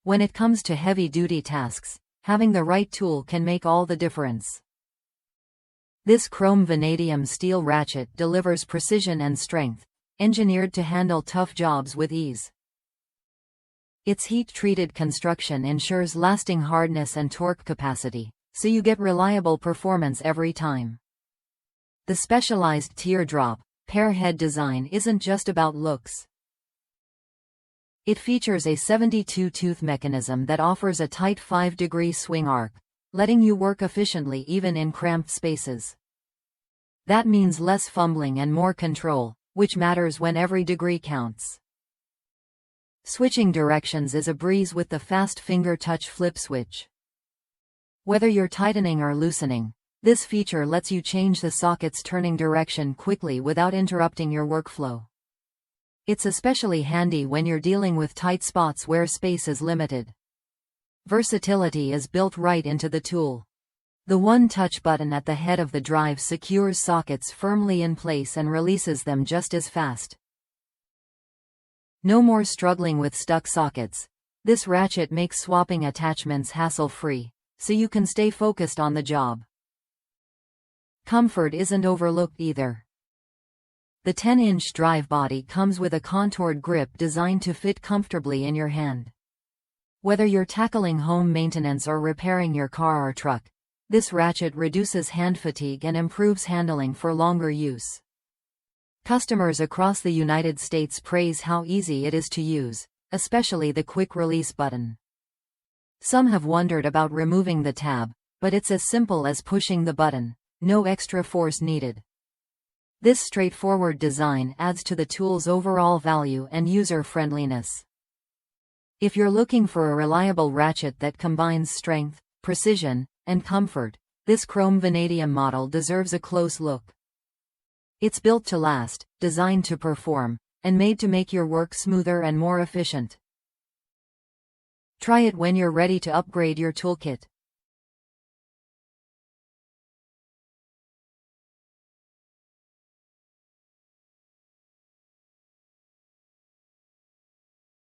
When it comes to heavy-duty tasks, having the right tool can make all the difference. This chrome vanadium steel ratchet delivers precision and strength, engineered to handle tough jobs with ease. Its heat-treated construction ensures lasting hardness and torque capacity, so you get reliable performance every time. The specialized teardrop, pear head design isn't just about looks. It features a 72-tooth mechanism that offers a tight 5-degree swing arc, letting you work efficiently even in cramped spaces. That means less fumbling and more control, which matters when every degree counts. Switching directions is a breeze with the fast finger touch flip switch. Whether you're tightening or loosening, this feature lets you change the socket's turning direction quickly without interrupting your workflow. It's especially handy when you're dealing with tight spots where space is limited. Versatility is built right into the tool. The one-touch button at the head of the drive secures sockets firmly in place and releases them just as fast. No more struggling with stuck sockets. This ratchet makes swapping attachments hassle-free, so you can stay focused on the job. Comfort isn't overlooked either. The 10-inch drive body comes with a contoured grip designed to fit comfortably in your hand. Whether you're tackling home maintenance or repairing your car or truck, this ratchet reduces hand fatigue and improves handling for longer use. Customers across the United States praise how easy it is to use, especially the quick release button. Some have wondered about removing the tab, but it's as simple as pushing the button, no extra force needed. This straightforward design adds to the tool's overall value and user-friendliness. If you're looking for a reliable ratchet that combines strength, precision, and comfort, this chrome vanadium model deserves a close look. It's built to last, designed to perform, and made to make your work smoother and more efficient. Try it when you're ready to upgrade your toolkit.